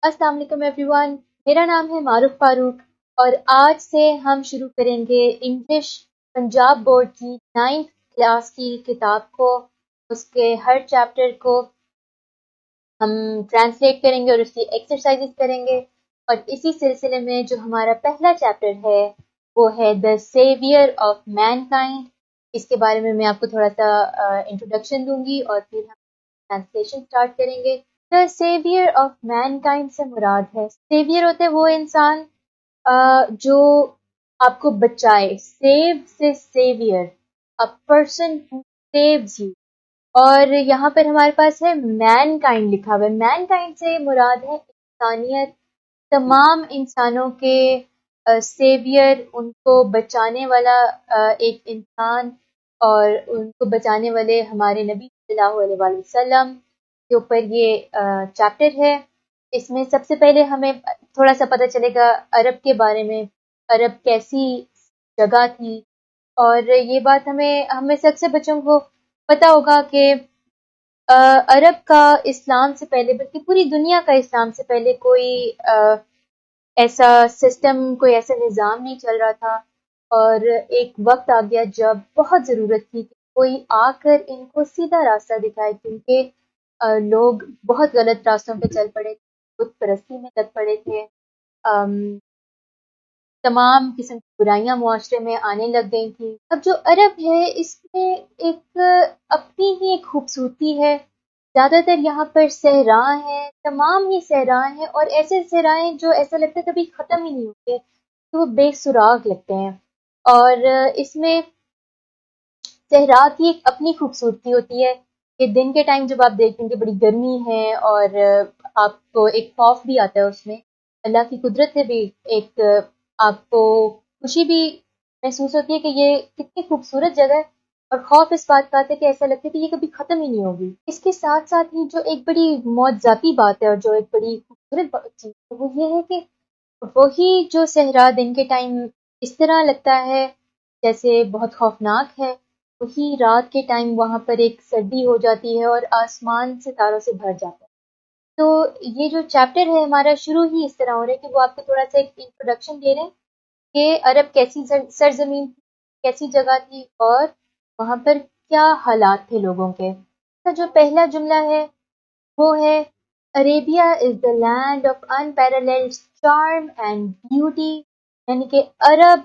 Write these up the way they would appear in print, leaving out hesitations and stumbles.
السلام علیکم every one, میرا نام ہے معروف فاروق اور آج سے ہم شروع کریں گے انگلش پنجاب بورڈ کی 9th کلاس کی کتاب کو. اس کے ہر چیپٹر کو ہم ٹرانسلیٹ کریں گے اور اس کی ایکسرسائزز کریں گے. اور اسی سلسلے میں جو ہمارا پہلا چیپٹر ہے وہ ہے دا سیویئر آف مین کائنڈ. اس کے بارے میں آپ کو تھوڑا سا انٹروڈکشن دوں گی اور پھر ہم ٹرانسلیشن اسٹارٹ کریں گے. دا سیویئر آف مین کائنڈ سے مراد ہے، سیویئر ہوتے ہیں وہ انسان جو آپ کو بچائے. سیو سے severe, a person who saves you. اور یہاں پر ہمارے پاس ہے مین کائنڈ لکھا ہوا ہے. مین کائنڈ سے مراد ہے انسانیت، تمام انسانوں کے سیویئر، ان کو بچانے والا ایک انسان، اور ان کو بچانے والے ہمارے نبی صلی اللہ علیہ وآلہ وسلم کے اوپر یہ چیپٹر ہے. اس میں سب سے پہلے ہمیں تھوڑا سا پتہ چلے گا عرب کے بارے میں، عرب کیسی جگہ تھی. اور یہ بات ہمیں سے اکثر بچوں کو پتہ ہوگا کہ عرب کا اسلام سے پہلے، بلکہ پوری دنیا کا اسلام سے پہلے کوئی ایسا سسٹم، کوئی ایسا نظام نہیں چل رہا تھا. اور ایک وقت آ گیا جب بہت ضرورت تھی کہ کوئی آ کر ان کو سیدھا راستہ دکھائے، کیونکہ لوگ بہت غلط راستوں پہ چل پڑے تھے، بت پرستی میں لگ پڑے تھے، تمام قسم کی برائیاں معاشرے میں آنے لگ گئی تھیں. اب جو عرب ہے اس میں ایک اپنی ہی ایک خوبصورتی ہے. زیادہ تر یہاں پر صحرا ہیں، تمام ہی صحرا ہیں، اور ایسے صحرائیں جو ایسا لگتا ہے کبھی ختم ہی نہیں ہوتے، تو وہ بے سراغ لگتے ہیں. اور اس میں صحرا کی ایک اپنی خوبصورتی ہوتی ہے کہ دن کے ٹائم جب آپ دیکھیں گے بڑی گرمی ہے اور آپ کو ایک خوف بھی آتا ہے، اس میں اللہ کی قدرت ہے بھی، ایک آپ کو خوشی بھی محسوس ہوتی ہے کہ یہ کتنی خوبصورت جگہ ہے، اور خوف اس بات کا آتا ہے کہ ایسا لگتا ہے کہ یہ کبھی ختم ہی نہیں ہوگی. اس کے ساتھ ساتھ ہی جو ایک بڑی معجزاتی بات ہے اور جو ایک بڑی خوبصورت چیز ہے وہ یہ ہے کہ وہی جو صحرا دن کے ٹائم اس طرح لگتا ہے جیسے بہت خوفناک ہے، وہی رات کے ٹائم وہاں پر ایک سردی ہو جاتی ہے اور آسمان ستاروں سے بھر جاتا ہے. تو یہ جو چیپٹر ہے ہمارا شروع ہی اس طرح ہو رہا ہے کہ وہ آپ کو تھوڑا سا ایک انٹروڈکشن دے رہے ہیں کہ عرب کیسی سرزمین تھی، کیسی جگہ تھی، اور وہاں پر کیا حالات تھے لوگوں کے. اس کا جو پہلا جملہ ہے وہ ہے Arabia is the land of unparalleled charm and beauty. یعنی کہ عرب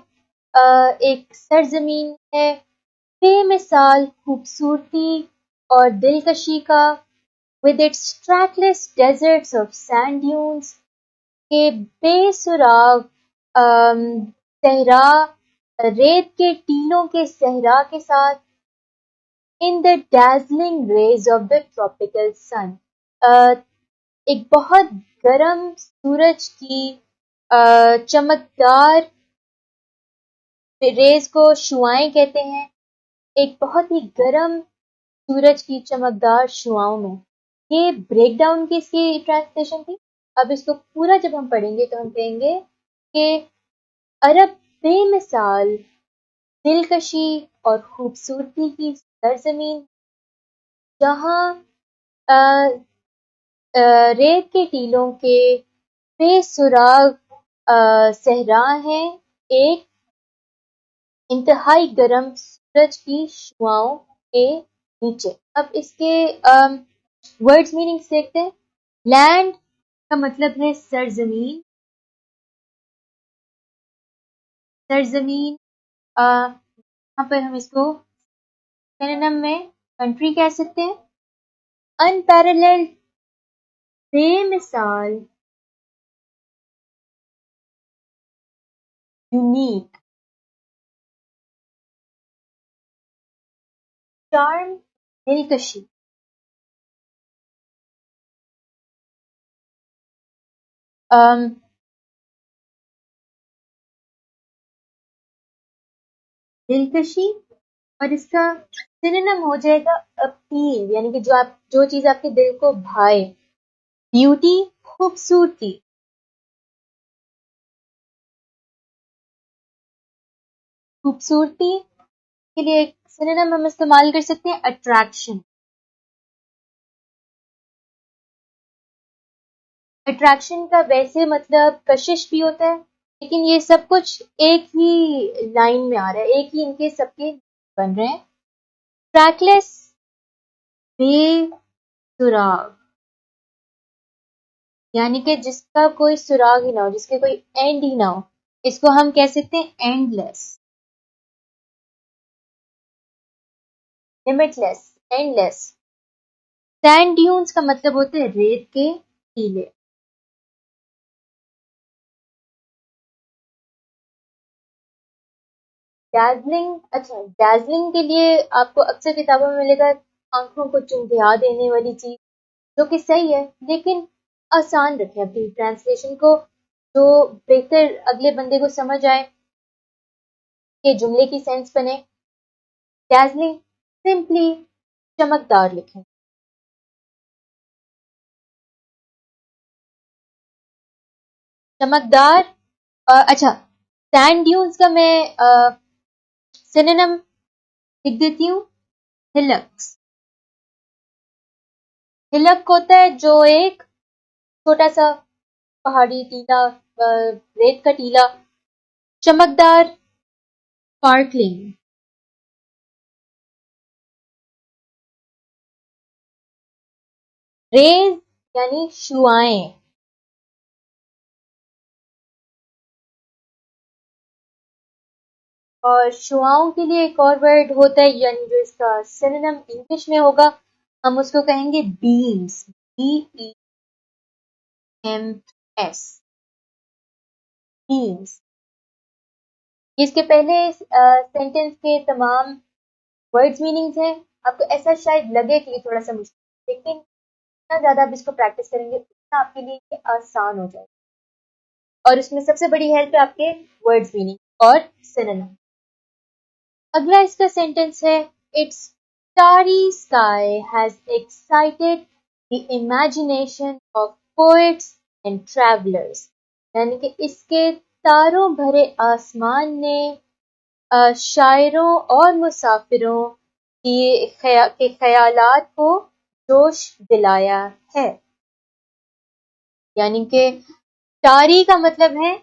ایک سرزمین ہے بے مثال خوبصورتی اور دلکشی کا. with its trackless deserts of sand dunes، کے بے سراغ صحرا، ریت کے ٹیلوں کے صحرا کے ساتھ. in the dazzling rays of the tropical sun، ایک بہت گرم سورج کی چمکدار ریز کو شعائیں کہتے ہیں، ایک بہت ہی گرم سورج کی چمکدار شعاؤں میں. یہ بریک ڈاؤن کی اس کی ٹرانسلیشن تھی. اب اس کو پورا جب ہم پڑھیں گے تو ہم کہیں گے کہ عرب بے مثال دلکشی اور خوبصورتی کی سرزمین، جہاں ریت کے ٹیلوں کے بے سراغ صحرا ہیں، ایک انتہائی گرم سورج کی شعاؤں کے نیچے. اب اس کے ورڈز میننگ دیکھتے ہیں. لینڈ کا مطلب ہے سرزمین، سرزمین یہاں پر ہم اس کو سینونیم میں کنٹری کہہ سکتے ہیں. unparalleled بے مثال، یونیک، چارم دلکشی. دلکشی، اور اس کا سینونیم ہو جائے گا اپیل، یعنی کہ جو چیز آپ کے دل کو بھائے. بیوٹی، خوبصورتی. خوبصورتی کے لیے ایک سینونیم ہم استعمال کر سکتے ہیں اٹریکشن. اٹریکشن کا ویسے مطلب کشش بھی ہوتا ہے، لیکن یہ سب کچھ ایک ہی لائن میں آ رہا ہے، ایک ہی ان کے سب کے بن رہے ہیں. ٹریکلیس، بے سراغ، یعنی کہ جس کا کوئی سراغ ہی نہ ہو، جس کے کوئی اینڈ ہی نہ ہو، اس کو ہم کہہ سکتے ہیں endless, limitless, endless. Sand dunes کا مطلب ہوتا ہے ریت کے ٹیلے. ڈیزلنگ، اچھا ڈیزلنگ کے لیے آپ کو اکثر کتابوں میں ملے گا آنکھوں کو چندھیا دینے والی چیز، جو کہ صحیح ہے، لیکن آسان رکھیں اپنی ٹرانسلیشن کو، جو بہتر اگلے بندے کو سمجھ آئے کہ جملے کی سینس بنے. ڈیزلنگ سمپلی چمکدار لکھیں. چمکدار، اچھا سینڈ ڈیونز کا میں سینونیم لکھ دیتی ہوں، ہلکس. ہلک ہوتا ہے جو ایک چھوٹا سا پہاڑی ٹیلا، ریت کا ٹیلا. چمکدار، اسپارکلنگ. ریز یعنی شعائیں. اور شعاؤں کے لیے ایک اور ورڈ ہوتا ہے، یعنی جو اس کا سینونیم انگلش میں ہوگا، ہم اس کو کہیں گے بیمز، BEMS، بیمز. اس کے پہلے سینٹنس کے تمام ورڈز میننگز ہیں. آپ کو ایسا شاید لگے کہ یہ تھوڑا سا مشکل، لیکن جتنا زیادہ آپ اس کو پریکٹس کریں گے اتنا آپ کے لیے یہ آسان ہو جائے گا. اور اس میں سب سے بڑی ہیلپ ہے آپ کے ورڈز میننگ اور سینونیم. اگلا اس کا سینٹنس ہے، it's starry sky has excited the imagination of poets and travelers. یعنی کہ اس کے تاروں بھرے آسمان نے شاعروں اور مسافروں کے خیالات کو جوش دلایا ہے. یعنی کہ starry کا مطلب ہے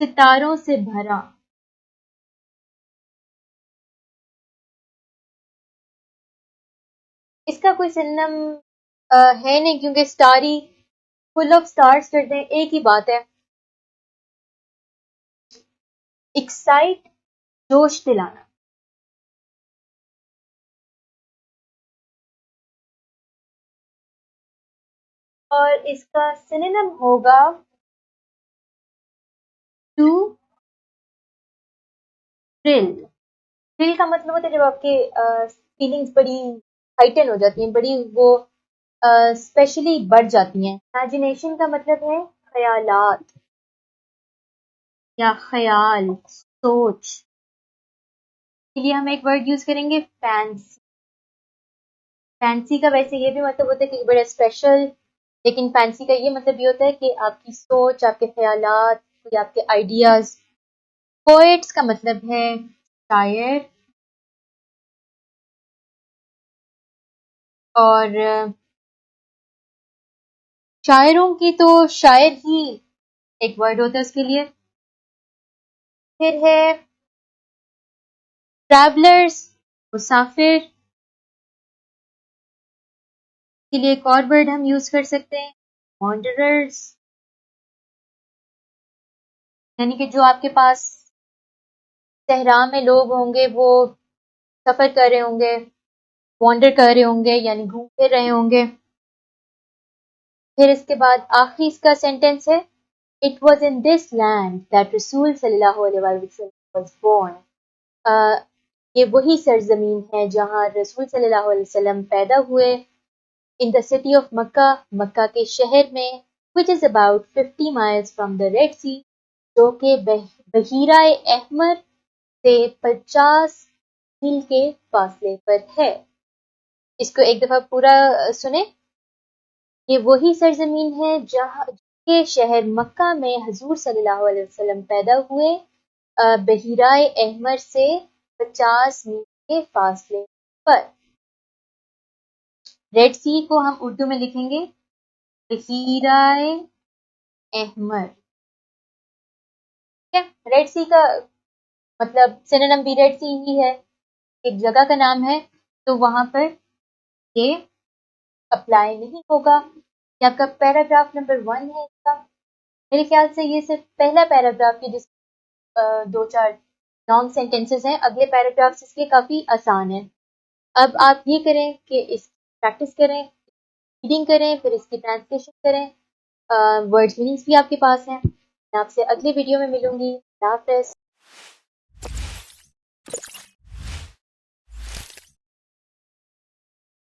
ستاروں سے بھرا. اس کا کوئی سنم ہے نہیں، کیونکہ اسٹاری فل آف اسٹارس کرتے ہیں، ایک ہی بات ہے. ایکسائٹ، جوش دلانا. اور اس کا سنونیم ہوگا ٹو تھرل. تھرل کا مطلب ہوتا ہے جب آپ کے فیلنگز بڑی ہائٹن ہو جاتی ہیں، بڑی وہ اسپیشلی بڑھ جاتی ہیں. امیجنیشن کا مطلب ہے خیالات یا خیال، سوچ. کے لیے ہم ایک ورڈ یوز کریں گے، فینسی. فینسی کا ویسے یہ بھی مطلب ہوتا ہے کہ بڑا اسپیشل، لیکن فینسی کا یہ مطلب یہ ہوتا ہے کہ آپ کی سوچ، آپ کے خیالات یا آپ کے آئیڈیاز. پوئٹس کا مطلب ہے شاعر، اور شاعروں کی تو شاعر ہی ایک ورڈ ہوتا ہے اس کے لیے. پھر ہے ٹریولرز، مسافر. کے لیے ایک اور ورڈ ہم یوز کر سکتے ہیں، وانڈررز. یعنی کہ جو آپ کے پاس صحرا میں لوگ ہوں گے، وہ سفر کر رہے ہوں گے، وانڈر کر رہے ہوں گے، یعنی گھوم پھر رہے ہوں گے. پھر اس کے بعد آخری اس کا سینٹنس ہے، it was in this land that رسول صلی اللہ علیہ وسلم واز بورن. یہ وہی سرزمین ہے جہاں رسول صلی اللہ علیہ وسلم پیدا ہوئے. in the city of مکہ، مکہ کے شہر میں، which is about 50 miles from the Red Sea، جو کہ بحیرہ احمر سے 50 میل کے فاصلے پر ہے. اس کو ایک دفعہ پورا سنیں. یہ وہی سرزمین ہے جہاں کے شہر مکہ میں حضور صلی اللہ علیہ وسلم پیدا ہوئے، بحیرہ احمر سے 50 میل کے فاصلے پر. ریڈ سی کو ہم اردو میں لکھیں گے بحیرہ احمر. ٹھیک ہے، ریڈ سی کا مطلب سینونیم بھی ریڈ سی ہی ہے، ایک جگہ کا نام ہے، تو وہاں پر یہ اپلائی نہیں ہوگا. یہ آپ کا پیراگراف نمبر 1 ہے اس کا. میرے خیال سے یہ صرف پہلا پیراگراف ہے جس 2-4 لانگ سینٹینسز ہیں. اگلے پیراگرافس اس کے کافی آسان ہیں. اب آپ یہ کریں کہ اس پریکٹس کریں، ریڈنگ کریں، پھر اس کی ٹرانسلیشن کریں. ورڈز میننگس بھی آپ کے پاس ہیں. میں آپ سے اگلی ویڈیو میں ملوں گی. اللہ حافظ.